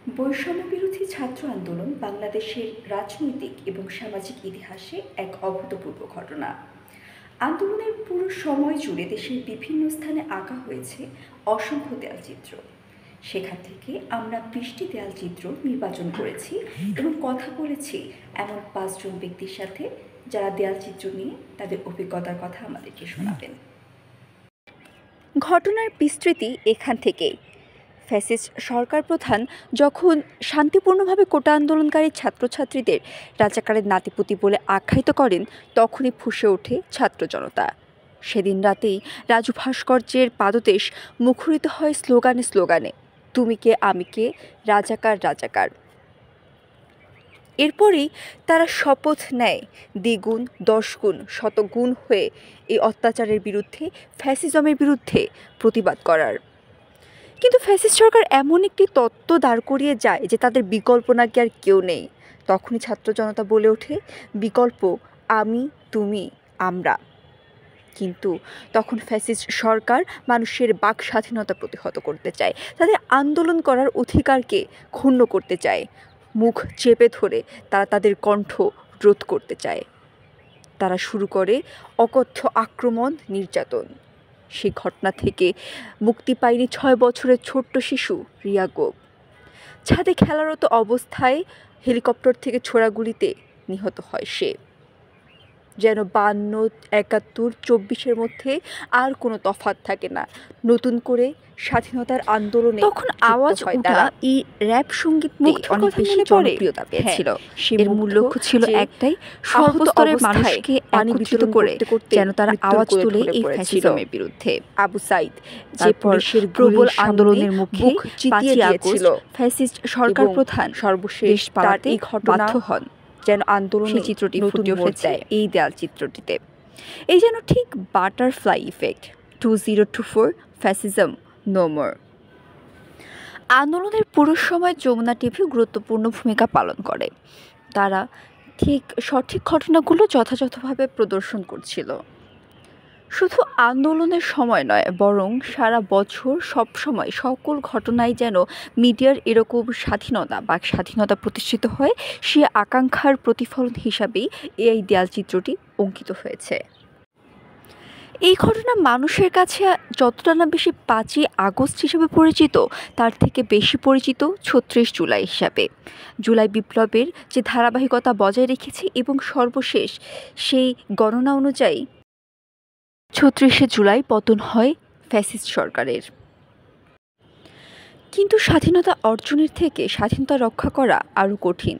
বৈষম্য বিরোধী ছাত্র আন্দোলন বাংলাদেশের রাজনৈতিক এবং সামাজিক ইতিহাসে এক অভূতপূর্ব ঘটনা। আন্দোলনের পুরো সময় জুড়ে দেশের বিভিন্ন স্থানে আঁকা হয়েছে অসংখ্য দেয়ালচিত্র। সেখান থেকে আমরা 20টি দেয়ালচিত্র নির্বাচন করেছি এবং কথা বলেছি এমন 5 জন ব্যক্তির সাথে যারা দেয়ালচিত্র নিয়ে তাদের অভিজ্ঞতার কথা আমাদেরকে শোনাবেন। ঘটনার বিস্তৃতি এখান থেকেই। ফ্যাসিস্ট সরকার প্রধান যখন শান্তিপূর্ণভাবে কোটা আন্দোলনকারী ছাত্রছাত্রীদের রাজাকারের নাতিপুতি বলে আখ্যায়িত করেন, তখনই ফুঁসে ওঠে ছাত্র জনতা। সেদিন রাতেই রাজু ভাস্কর্যের পাদদেশ মুখরিত হয় স্লোগানে স্লোগানে, তুমি কে আমি কে, রাজাকার রাজাকার। এরপরেই তারা শপথ নেয় দ্বিগুণ, 10 গুণ, শতগুণ হয়ে এই অত্যাচারের বিরুদ্ধে, ফ্যাসিজমের বিরুদ্ধে প্রতিবাদ করার। কিন্তু ফ্যাসিস্ট সরকার এমন একটি তত্ত্ব দাঁড় করিয়ে যায় যে তাদের বিকল্প নাকি আর কেউ নেই। তখনই ছাত্র জনতা বলে ওঠে, বিকল্প আমি, তুমি, আমরা। কিন্তু তখন ফ্যাসিস্ট সরকার মানুষের বাক স্বাধীনতা প্রতিহত করতে চায়, তাদের আন্দোলন করার অধিকারকে ক্ষুণ্ণ করতে চায়। মুখ চেপে ধরে তারা তাদের কণ্ঠ রোধ করতে চায়। তারা শুরু করে অকথ্য আক্রমণ, নির্যাতন। সেই ঘটনা থেকে মুক্তি পায়নি 6 বছরের ছোট্ট শিশু রিয়া গোপ। ছাদে খেলারত অবস্থায় হেলিকপ্টার থেকে ছোড়া গুলিতে নিহত হয় সে। যেন 52, 71, 24-এর মধ্যে আর কোনো তফাৎ থাকে না। নতুন করে স্বাধীনতার আন্দোলনে তখন আওয়াজ ওঠা এই র্যাপ সঙ্গীত অনেক বেশি জনপ্রিয়তা পেয়েছিল। এর মূল লক্ষ্য ছিল একটাই, সর্বস্তরের মানুষকে একত্রিত করে যেন তারা আওয়াজ তুলে এই ফ্যাসিজমের বিরুদ্ধে। আবু সাইদ যে পুলিশের প্রবল আন্দোলনের মুখে চিতিয়ে দিয়েছিল ফ্যাসিস্ট সরকার প্রধান, সর্বশেষ পালাতে এই ঘটনা হন যেন আন্দোলনের চিত্রটি ফুটে উঠেছে এই দেয়াল চিত্রটিতে। এই যেন ঠিক butterfly effect. 2024 fascism no more. আন্দোলনের পুরো সময় যমুনা টিভি গুরুত্বপূর্ণ ভূমিকা পালন করে। তারা ঠিক সঠিক ঘটনাগুলো যথাযথভাবে প্রদর্শন করছিল। শুধু আন্দোলনের সময় নয়, বরং সারা বছর সব সময় সকল ঘটনাই যেন মিডিয়ার এরকম স্বাধীনতা বা স্বাধীনতা প্রতিষ্ঠিত হয়, সে আকাঙ্ক্ষার প্রতিফলন হিসাবেই এই দেয়ালচিত্রটি অঙ্কিত হয়েছে। এই ঘটনা মানুষের কাছে যতটা না বেশি 5ই আগস্ট হিসেবে পরিচিত, তার থেকে বেশি পরিচিত 36 জুলাই হিসাবে। জুলাই বিপ্লবের যে ধারাবাহিকতা বজায় রেখেছে এবং সর্বশেষ সেই গণনা অনুযায়ী 36শে জুলাই পতন হয় ফ্যাসিস্ট সরকারের। কিন্তু স্বাধীনতা অর্জনের থেকে স্বাধীনতা রক্ষা করা আরও কঠিন।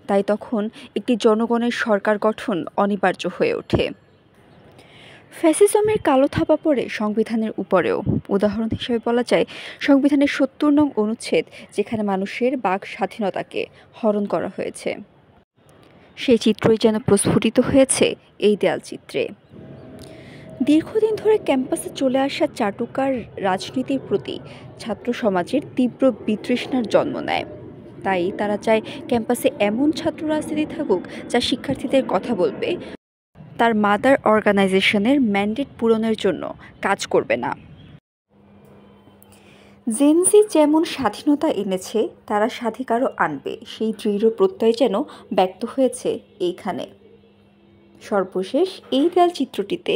তাই তখন একটি জনগণের সরকার গঠন অনিবার্য হয়ে ওঠে। ফ্যাসিজমের কালো থাপা পড়ে সংবিধানের উপরেও। উদাহরণ হিসেবে বলা যায় সংবিধানের 70 নং অনুচ্ছেদ, যেখানে মানুষের বাক স্বাধীনতাকে হরণ করা হয়েছে। সেই চিত্রই যেন প্রস্ফুটিত হয়েছে এই দেয়ালচিত্রে। দীর্ঘদিন ধরে ক্যাম্পাসে চলে আসা চাটুকার রাজনীতির প্রতি ছাত্র সমাজের তীব্র বিতৃষ্ণার জন্ম নেয়। তাই তারা চায় ক্যাম্পাসে এমন ছাত্র রাজনীতি থাকুক যা শিক্ষার্থীদের কথা বলবে, তার মাদার অর্গানাইজেশনের ম্যান্ডেট পূরণের জন্য কাজ করবে না। জেনজি যেমন স্বাধীনতা এনেছে, তারা স্বাধিকারও আনবে, সেই দৃঢ় প্রত্যয় যেন ব্যক্ত হয়েছে এইখানে। সর্বশেষ এই দেয়ালচিত্রটিতে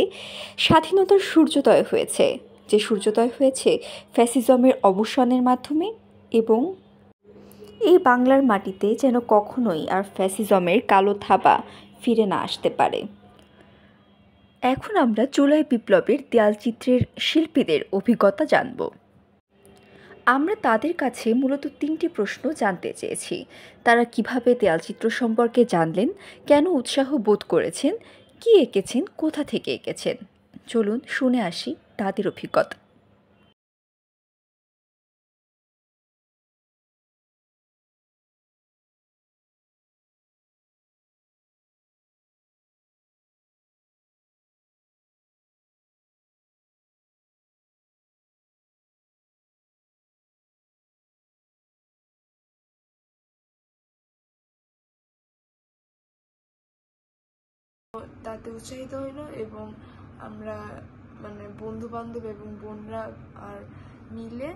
স্বাধীনতার সূর্যোদয় হয়েছে, যে সূর্যোদয় হয়েছে ফ্যাসিজমের অবসানের মাধ্যমে, এবং এই বাংলার মাটিতে যেন কখনোই আর ফ্যাসিজমের কালো থাবা ফিরে না আসতে পারে। এখন আমরা জুলাই বিপ্লবের দেয়ালচিত্রের শিল্পীদের অভিজ্ঞতা জানব। আমরা তাদের কাছে মূলত 3টি প্রশ্ন জানতে চেয়েছি। তারা কিভাবে দেয়ালচিত্র সম্পর্কে জানলেন, কেন উৎসাহ বোধ করেছেন, কি এঁকেছেন, কোথা থেকে এঁকেছেন। চলুন শুনে আসি তাদের অভিজ্ঞতা। তাতে উৎসাহিত হইল এবং আমরা বন্ধু বান্ধব এবং বোনরা আর মিলে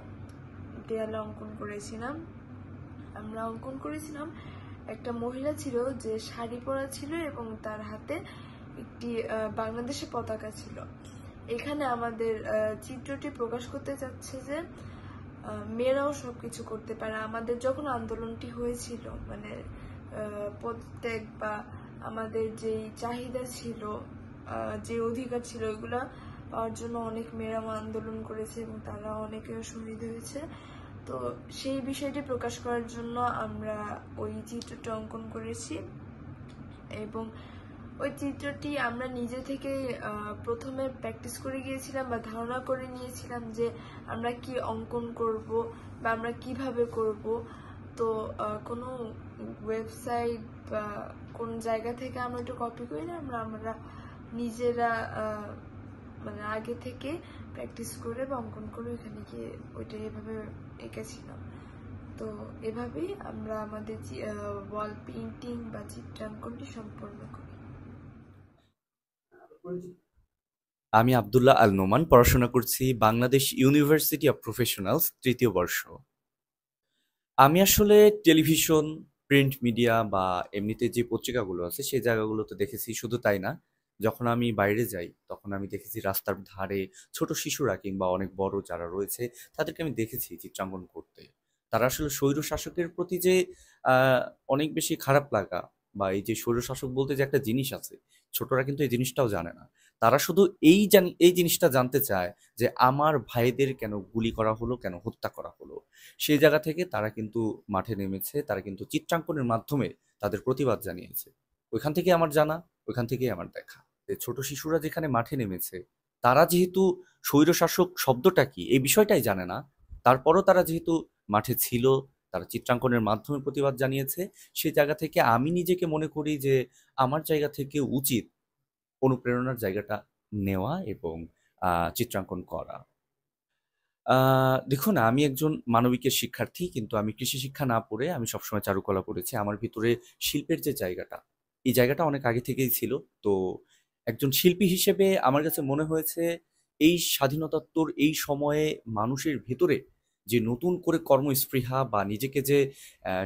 দেয়ালে অঙ্কন করেছিলাম। আমরা অঙ্কন করেছিলাম একটা মহিলা ছিল যে শাড়ি পরা ছিল এবং তার হাতে একটি বাংলাদেশের পতাকা ছিল। এখানে আমাদের চিত্রটি প্রকাশ করতে চাচ্ছে যে মেয়েরাও সবকিছু করতে পারে। আমাদের যখন আন্দোলনটি হয়েছিল মানে প্রত্যেক বা আমাদের যেই চাহিদা ছিল, যে অধিকার ছিল, ওইগুলা পাওয়ার জন্য অনেক মেয়েরা আন্দোলন করেছে এবং তারা অনেকে শহীদ হয়েছে। তো সেই বিষয়টি প্রকাশ করার জন্য আমরা ওই চিত্রটি অঙ্কন করেছি এবং ওই চিত্রটি আমরা নিজে থেকে প্রথমে প্র্যাকটিস করে গিয়েছিলাম বা ধারণা করে নিয়েছিলাম যে আমরা কি অঙ্কন করব বা আমরা কিভাবে করব। তো কোনো ওয়েবসাইট বা কোন জায়গা থেকে আমরা একটু কপি করি না, আমরা নিজেরা মানে আগে থেকে প্র্যাকটিস করে বা অঙ্কন করে ওইখানে গিয়ে ওইটা এভাবে এঁকেছিলাম। তো এভাবেই আমরা আমাদের ওয়াল পেইন্টিং বা চিত্রাঙ্কনটি সম্পন্ন করি। আমি আব্দুল্লাহ আল নোমান, পড়াশোনা করছি বাংলাদেশ ইউনিভার্সিটি অফ প্রফেশনালস, ৩য় বর্ষ। আমি আসলে টেলিভিশন, প্রিন্ট মিডিয়া বা এমনিতে যে পত্রিকাগুলো আছে সেই জায়গাগুলোতে দেখেছি। শুধু তাই না, যখন আমি বাইরে যাই তখন আমি দেখেছি রাস্তার ধারে ছোট শিশুরা কিংবা অনেক বড় যারা রয়েছে তাদেরকে আমি দেখেছি চিত্রাঙ্কন করতে। তারা আসলে স্বৈর শাসকের প্রতি যে আহ, অনেক বেশি খারাপ লাগা বা এই যে স্বৈর শাসক বলতে যে একটা জিনিস আছে, ছোটরা কিন্তু এই জিনিসটাও জানে না। তারা শুধু এই জিনিসটা জানতে চায় যে আমার ভাইদের কেন গুলি করা হলো, কেন হত্যা করা হলো। সেই জায়গা থেকে তারা কিন্তু মাঠে নেমেছে, তারা কিন্তু চিত্রাঙ্কনের মাধ্যমে তাদের প্রতিবাদ জানিয়েছে। ওইখান থেকে আমার জানা, ওইখান থেকেই আমার দেখা যে ছোট শিশুরা যেখানে মাঠে নেমেছে, তারা যেহেতু স্বৈরশাসক শব্দটা কি এই বিষয়টাই জানে না, তারপরও তারা যেহেতু মাঠে ছিল, তারা চিত্রাঙ্কনের মাধ্যমে প্রতিবাদ জানিয়েছে। সেই জায়গা থেকে আমি নিজেকে মনে করি যে আমার জায়গা থেকে উচিত অনুপ্রেরণার জায়গাটা নেওয়া এবং চিত্রাঙ্কন করা। দেখুন, আমি একজন মানবিকের শিক্ষার্থী, কিন্তু আমি কৃষি শিক্ষা না পড়ে আমি সবসময় চারুকলা পড়েছি। আমার ভিতরে শিল্পের যে জায়গাটা, এই জায়গাটা অনেক আগে থেকেই ছিল। তো একজন শিল্পী হিসেবে আমার কাছে মনে হয়েছে এই স্বাধীনতাত্তর এই সময়ে মানুষের ভেতরে যে নতুন করে কর্মস্পৃহা বা নিজেকে যে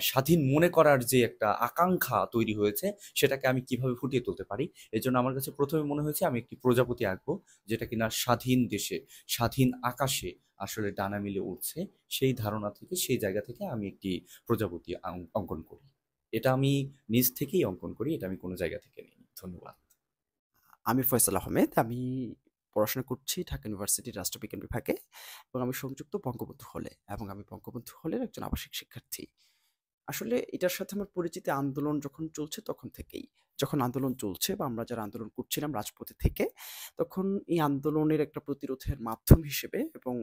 স্বাধীন মনে করার যে একটা আকাঙ্ক্ষা তৈরি হয়েছে, সেটাকে আমি কিভাবে ফুটিয়ে তুলতে পারি। এজন্য আমার কাছে প্রথমে মনে হয়েছে আমি একটি প্রজাপতি আঁকবো, যেটা কিনা স্বাধীন দেশে, স্বাধীন আকাশে আসলে ডানা মেলে উঠছে। সেই ধারণা থেকে, সেই জায়গা থেকে আমি একটি প্রজাপতি অঙ্কন করি। এটা আমি নিজ থেকেই অঙ্কন করি, এটা আমি কোনো জায়গা থেকে নিই। ধন্যবাদ। আমি ফয়সাল আহমেদ। আমি পড়াশোনা করছি ঢাকা ইউনিভার্সিটির রাষ্ট্রবিজ্ঞান বিভাগে এবং আমি সংযুক্ত বঙ্গবন্ধু হলে এবং আমি বঙ্গবন্ধু হলের একজন আবাসিক শিক্ষার্থী। আসলে এটার সাথে আমার পরিচিতি আন্দোলন যখন চলছে তখন থেকেই। যখন আন্দোলন চলছে বা আমরা যারা আন্দোলন করছিলাম রাজপথে থেকে, তখন এই আন্দোলনের একটা প্রতিরোধের মাধ্যম হিসেবে এবং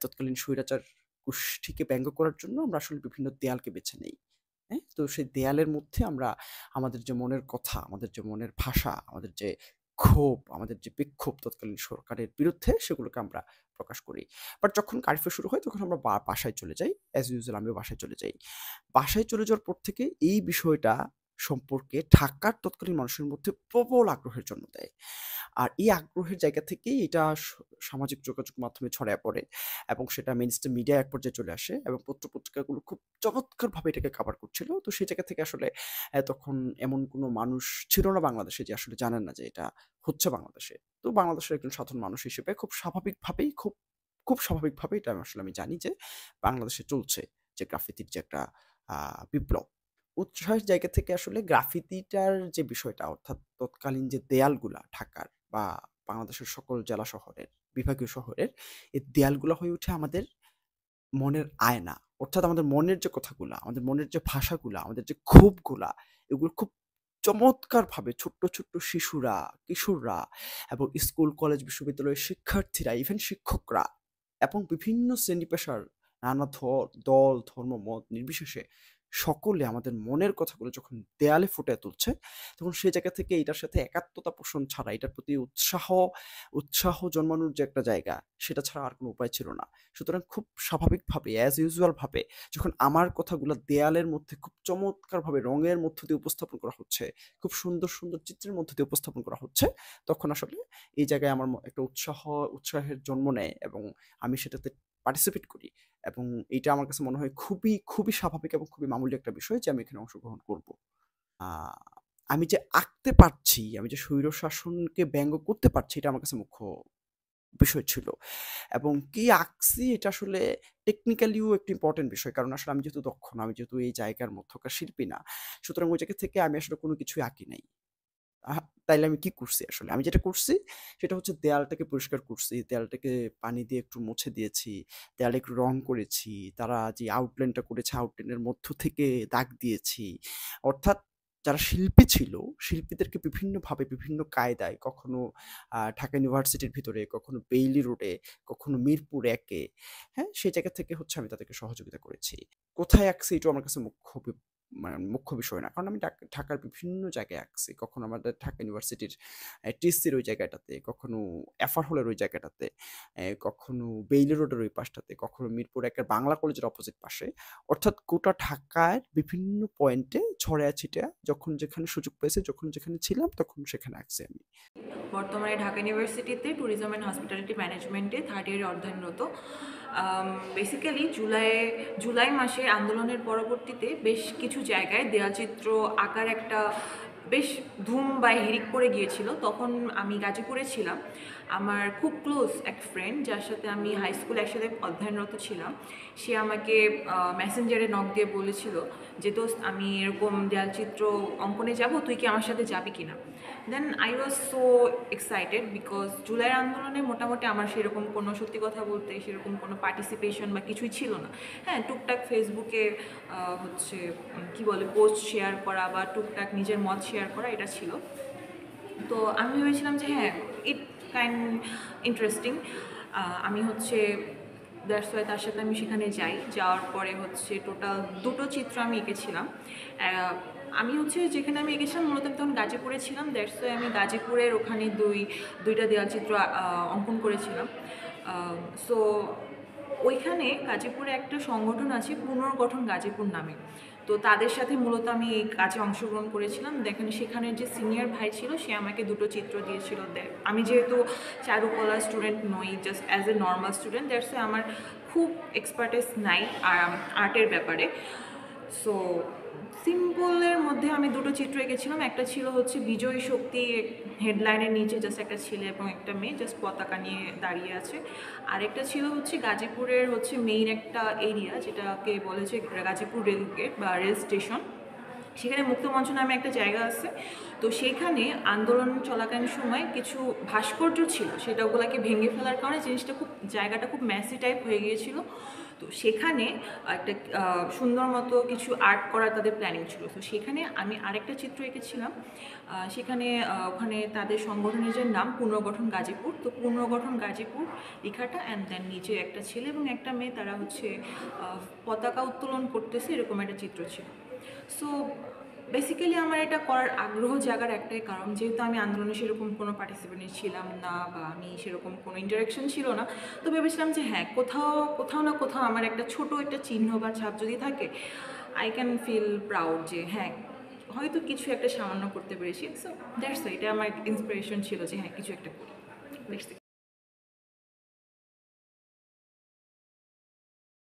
তৎকালীন স্বৈরাচার গোষ্ঠীকে ব্যঙ্গ করার জন্য আমরা আসলে বিভিন্ন দেয়ালকে বেছে নেই। হ্যাঁ? তো সেই দেয়ালের মধ্যে আমরা আমাদের যে মনের কথা, আমাদের যে মনের ভাষা, আমাদের যে ক্ষোভ, আমাদের যে বিক্ষোভ তৎকালীন সরকারের বিরুদ্ধে সেগুলোকে আমরা প্রকাশ করি। বাট যখন কারফিউ শুরু হয় তখন আমরা বাসায় চলে যাই। অ্যাজ ইউজুয়াল আমিও বাসায় চলে যাই। বাসায় চলে যাওয়ার পর থেকে এই বিষয়টা সম্পর্কে ঢাকার তৎকালীন মানুষের মধ্যে প্রবল আগ্রহের জন্ম দেয়। আর এই আগ্রহের জায়গা থেকেই এটা সামাজিক যোগাযোগ মাধ্যমে ছড়ায় পড়ে এবং সেটা মেইনস্ট্রিম মিডিয়া এক পর্যায়ে চলে আসে এবং পত্র-পত্রিকাগুলো খুব চমৎকারভাবে এটাকে কভার করছিল। তো সেই জায়গা থেকে আসলে তখন এমন কোনো মানুষ ছিল না বাংলাদেশে যে আসলে জানেন না যে এটা হচ্ছে বাংলাদেশে। তো বাংলাদেশের একজন সাধারণ মানুষ হিসেবে খুব স্বাভাবিকভাবেই এটা আসলে আমি জানি যে বাংলাদেশে চলছে যে গ্রাফিতির যে একটা বিপ্লব। উৎসাহের জায়গা থেকে আসলে গ্রাফিতিটার যে বিষয়টা, অর্থাৎ তৎকালীন যে দেয়ালগুলা ঢাকার বা বাংলাদেশের সকল জেলা শহরের, বিভাগীয় শহরের, এই দেয়ালগুলা হয়ে ওঠে আমাদের মনের আয়না। অর্থাৎ আমাদের মনের যে কথাগুলা, আমাদের মনের যে ভাষাগুলা, আমাদের যে ক্ষোভগুলা, এগুলো খুব চমৎকারভাবে ছোট্ট শিশুরা, কিশোররা এবং স্কুল, কলেজ, বিশ্ববিদ্যালয়ের শিক্ষার্থীরা, ইভেন শিক্ষকরা এবং বিভিন্ন শ্রেণী-পেশার নানা দল, ধর্ম, মত নির্বিশেষে সকলে আমাদের মনের কথাগুলো যখন দেয়ালে ফুটিয়ে তুলছে, তখন সেই জায়গা থেকে এটার সাথে একাত্মতা পোষণ ছাড়া, এটার প্রতি উৎসাহ জন্মানোর যে একটা জায়গা, সেটা ছাড়া আর কোনো উপায় ছিল না। সুতরাং খুব স্বাভাবিকভাবে অ্যাজ ইউজুয়াল ভাবে যখন আমার কথাগুলো দেয়ালের মধ্যে খুব চমৎকারভাবে রঙের মধ্য দিয়ে উপস্থাপন করা হচ্ছে, খুব সুন্দর চিত্রের মধ্য দিয়ে উপস্থাপন করা হচ্ছে, তখন আসলে এই জায়গায় আমার একটা উৎসাহের জন্ম নেয় এবং আমি সেটাতে পার্টিসিপেট করি এবং এটা আমার কাছে মনে হয় খুবই, খুবই স্বাভাবিক এবং খুবই মামুলি একটা বিষয় যে আমি এখানে অংশগ্রহণ করব। আ আমি যে আঁকতে পারছি, আমি যে স্বৈরশাসনকে ব্যঙ্গ করতে পারছি এটা আমার কাছে মুখ্য বিষয় ছিল। এবং কি আঁকছি এটা আসলে টেকনিক্যালিও একটা ইম্পোর্টেন্ট বিষয়। কারণ আসলে আমি যেহেতু দক্ষ না, আমি যেহেতু এই জায়গার মধ্যকার শিল্পী না। সুতরাং ওই জায়গা থেকে আমি আসলে কোনো কিছুই আঁকি নাই। তাইলে আমি কি করছি আসলে? আমি যেটা করছি সেটা হচ্ছে দেয়ালটাকে পরিষ্কার করছি। দেয়ালটাকে পানি দিয়ে একটু মুছে দিয়েছি। দেয়ালে একটু রং করেছি। তারা যে আউটলাইনটা করেছে আউটলাইনের মধ্য থেকে দাগ দিয়েছি। অর্থাৎ যারা শিল্পী ছিল, শিল্পীদেরকে বিভিন্নভাবে বিভিন্ন কায়দায় কখনো ঢাকা ইউনিভার্সিটির ভিতরে, কখনো বেইলি রোডে, কখনো মিরপুর ১ এ, হ্যাঁ? সেই জায়গা থেকে হচ্ছে আমি তাদেরকে সহযোগিতা করেছি। কোথায় আঁকছি এটাও আমার কাছে মানে মুখ্য বিষয় না। কারণ আমি ঢাকার বিভিন্ন জায়গায় আঁকছি। কখনো আমাদের ঢাকা ইউনিভার্সিটির টিএসসির ওই জায়গাটাতে, কখনো এফআর হলের ওই জায়গাটাতে, কখনো বেইলি রোডের ওই পাশটাতে, কখনো মিরপুর ১ এর বাংলা কলেজের অপোজিট পাশে। অর্থাৎ গোটা ঢাকার বিভিন্ন পয়েন্টে ছড়াইয়া-ছিটাইয়া যখন যেখানে সুযোগ পেয়েছি, যখন যেখানে ছিলাম তখন সেখানে আঁকছি আমি। বর্তমানে ঢাকা ইউনিভার্সিটিতে ট্যুরিজম অ্যান্ড হসপিটালিটি ম্যানেজমেন্টে থার্ড ইয়ারে অধ্যয়নরত। বেসিক্যালি জুলাই মাসে আন্দোলনের পরবর্তীতে বেশ কিছু জায়গায় দেয়ালচিত্র আঁকার একটা বেশ ধুম বা হিড়িক পড়ে গিয়েছিল। তখন আমি গাজীপুরে ছিলাম। আমার খুব ক্লোজ এক ফ্রেন্ড, যার সাথে আমি হাই স্কুলে একসাথে অধ্যয়নরত ছিলাম, সে আমাকে মেসেঞ্জারে নক দিয়ে বলেছিল যে দোস্ত, আমি এরকম দেয়ালচিত্র অঙ্কনে যাব, তুই কি আমার সাথে যাবি কিনা। Then I was so excited because জুলাইয়ের আন্দোলনে মোটামুটি আমার সেরকম কোনো, সত্যি কথা বলতে সেরকম কোনো পার্টিসিপেশন বা কিছুই ছিল না। হ্যাঁ, টুকটাক ফেসবুকে হচ্ছে কি বলে পোস্ট শেয়ার করা বা টুকটাক নিজের মত শেয়ার করা, এটা ছিল। তো আমি ভেবেছিলাম যে হ্যাঁ, ইট কাইন্ড ইন্টারেস্টিং। আমি হচ্ছে দ্যাটস ওয়াই তার সাথে আমি সেখানে যাই। যাওয়ার পরে হচ্ছে টোটাল 2টো চিত্র আমি এঁকেছিলাম। আমি হচ্ছে যেখানে আমি এঁকেছিলাম মূলত তখন গাজীপুরে ছিলাম, দ্যাটস ওয়াই আমি গাজীপুরের ওখানে দুইটা দেয়ালচিত্র অঙ্কন করেছিলাম। সো ওইখানে গাজীপুরে একটা সংগঠন আছে পুনর্গঠন গাজীপুর নামে। তো তাদের সাথে মূলত আমি এই কাজে অংশগ্রহণ করেছিলাম। দেখেন, সেখানের যে সিনিয়র ভাই ছিল সে আমাকে 2টো চিত্র দিয়েছিল। আমি যেহেতু চারুকলা স্টুডেন্ট নই, just as a normal student, that's why আমার খুব এক্সপার্টাইজ নাই আর্টের ব্যাপারে। সো সিম্পলের মধ্যে আমি 2টো চিত্র এঁকেছিলাম। একটা ছিল হচ্ছে বিজয়ী শক্তি, হেডলাইনের নিচে জাস্ট একটা ছেলে এবং একটা মেয়ে জাস্ট পতাকা নিয়ে দাঁড়িয়ে আছে। আরেকটা ছিল হচ্ছে গাজীপুরের হচ্ছে মেইন একটা এরিয়া, যেটাকে বলে যে গাজীপুর রেলগেট বা রেল স্টেশন। সেখানে মুক্তমঞ্চ নামে একটা জায়গা আছে। তো সেখানে আন্দোলন চলাকালীন সময় কিছু ভাস্কর্য ছিল, সেটা ওগুলোকে ভেঙে ফেলার কারণে জায়গাটা খুব ম্যাসি টাইপ হয়ে গিয়েছিল। তো সেখানে একটা সুন্দর মতো কিছু আর্ট করার তাদের প্ল্যানিং ছিল। তো সেখানে আমি আরেকটা চিত্র এঁকেছিলাম। সেখানে ওখানে তাদের সংগঠনের যে নাম পুনর্গঠন গাজীপুর, তো পুনর্গঠন গাজীপুর লেখাটা অ্যান্ড দেন নিচে একটা ছেলে এবং একটা মেয়ে, তারা হচ্ছে পতাকা উত্তোলন করতেছে, এরকম একটা চিত্র ছিল। সো বেসিক্যালি আমার এটা করার আগ্রহ জাগার একটাই কারণ, যেহেতু আমি আন্দোলনে সেরকম কোনো পার্টিসিপেন্ট ছিলাম না বা আমি সেরকম কোনো ইন্টারাকশন ছিল না। তো ভেবেছিলাম যে হ্যাঁ, কোথাও না কোথাও আমার একটা ছোট একটা চিহ্ন বা ছাপ যদি থাকে, আই ক্যান ফিল প্রাউড যে হ্যাঁ, হয়তো কিছু একটা সামান্য করতে পেরেছি। সো দ্যাটস এটা আমার ইন্সপিরেশন ছিল যে হ্যাঁ, কিছু একটা করি।